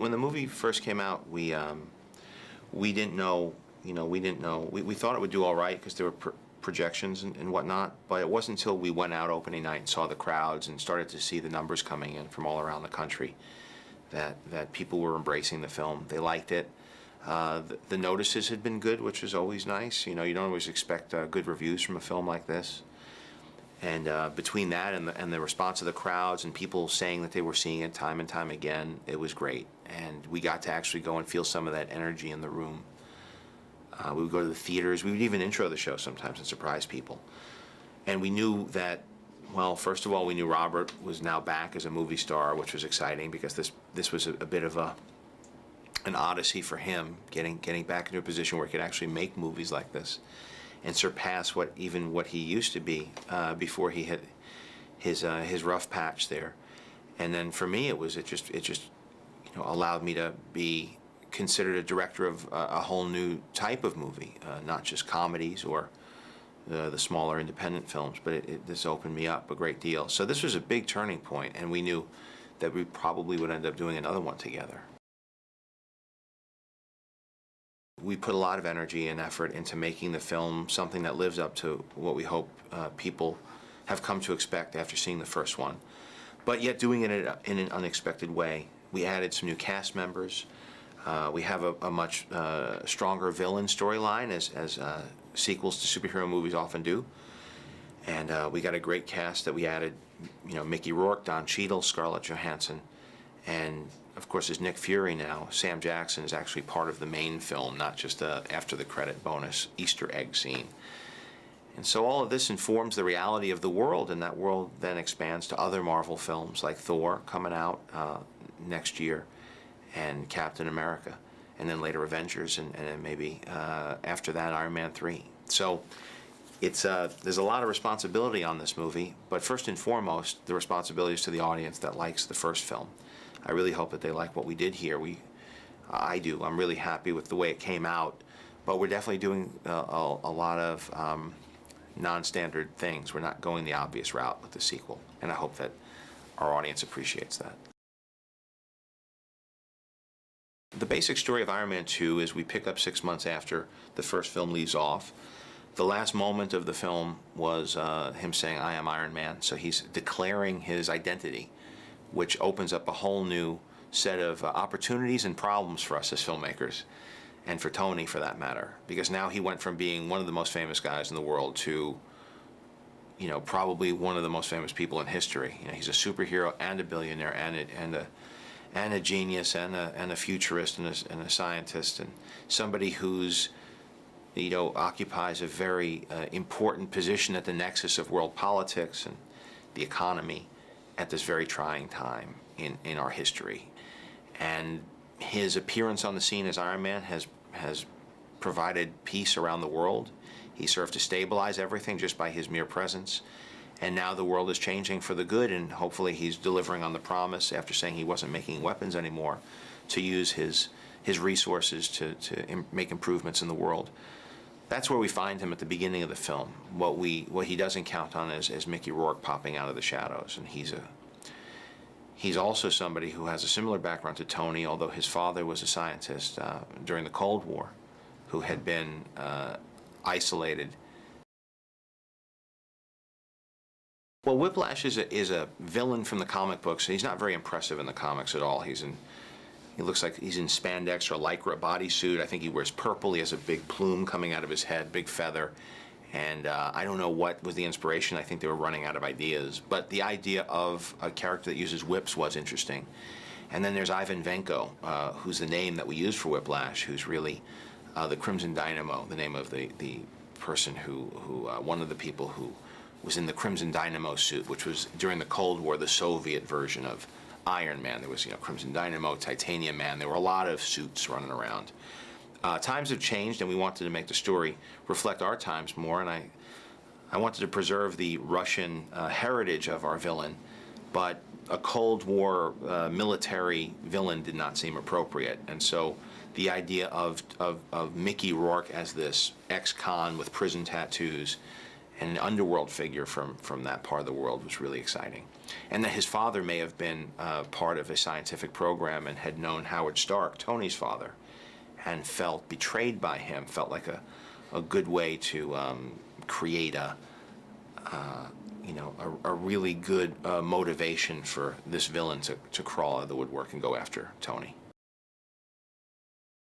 when the movie first came out, we didn't know, we thought it would do all right because there were projections and whatnot, but it wasn't until we went out opening night and saw the crowds and started to see the numbers coming in from all around the country that people were embracing the film. They liked it. The notices had been good, which was always nice. You don't always expect good reviews from a film like this. And between that and the response of the crowds and people saying that they were seeing it time and time again, it was great. And we got to actually go and feel some of that energy in the room. We would go to the theaters. We would even intro the show sometimes and surprise people. And we knew that, well, first of all, we knew Robert was now back as a movie star, which was exciting because this was a bit of an odyssey for him, getting back into a position where he could actually make movies like this and surpass what he used to be before he hit his rough patch there. And then for me, it just allowed me to be considered a director of a whole new type of movie, not just comedies or the smaller independent films, but this opened me up a great deal. So this was a big turning point, and we knew that we probably would end up doing another one together. We put a lot of energy and effort into making the film something that lives up to what we hope people have come to expect after seeing the first one, but yet doing it in an unexpected way. We added some new cast members. We have a much stronger villain storyline, as sequels to superhero movies often do. And we got a great cast that we added, Mickey Rourke, Don Cheadle, Scarlett Johansson, and of course there's Nick Fury now. Sam Jackson is actually part of the main film, not just after the credit bonus Easter egg scene. And so all of this informs the reality of the world, and that world then expands to other Marvel films like Thor coming out next year, and Captain America, and then later Avengers, and then maybe after that Iron Man 3. So there's a lot of responsibility on this movie, but first and foremost, the responsibility is to the audience that likes the first film. I really hope that they like what we did here. I do. I'm really happy with the way it came out, but we're definitely doing a lot of non-standard things. We're not going the obvious route with the sequel, and I hope that our audience appreciates that. The basic story of Iron Man 2 is we pick up 6 months after the first film leaves off. The last moment of the film was him saying, "I am Iron Man," so he's declaring his identity, which opens up a whole new set of opportunities and problems for us as filmmakers, and for Tony for that matter, because now he went from being one of the most famous guys in the world to, probably one of the most famous people in history. He's a superhero and a billionaire and a genius and a futurist and a scientist, and somebody who's occupies a very important position at the nexus of world politics and the economy at this very trying time in our history. And his appearance on the scene as Iron Man has provided peace around the world. He served to stabilize everything just by his mere presence. And now the world is changing for the good, and hopefully he's delivering on the promise, after saying he wasn't making weapons anymore, to use his resources to make improvements in the world. That's where we find him at the beginning of the film. What he doesn't count on is Mickey Rourke popping out of the shadows, and he's also somebody who has a similar background to Tony, although his father was a scientist during the Cold War, who had been isolated. Well, Whiplash is a villain from the comic books. He's not very impressive in the comics at all. He looks like he's in spandex or lycra bodysuit. I think he wears purple. He has a big plume coming out of his head, big feather. And I don't know what was the inspiration. I think they were running out of ideas. But the idea of a character that uses whips was interesting. And then there's Ivan Vanko, who's the name that we use for Whiplash, who's really the Crimson Dynamo, the name of the person one of the people who was in the Crimson Dynamo suit, which was during the Cold War the Soviet version of Iron Man. There was Crimson Dynamo, Titanium Man. There were a lot of suits running around. Times have changed, and we wanted to make the story reflect our times more, and I wanted to preserve the Russian heritage of our villain, but a Cold War military villain did not seem appropriate. And so the idea of Mickey Rourke as this ex-con with prison tattoos and an underworld figure from that part of the world was really exciting. And that his father may have been part of a scientific program and had known Howard Stark, Tony's father, and felt betrayed by him, felt like a good way to create a really good motivation for this villain to crawl out of the woodwork and go after Tony.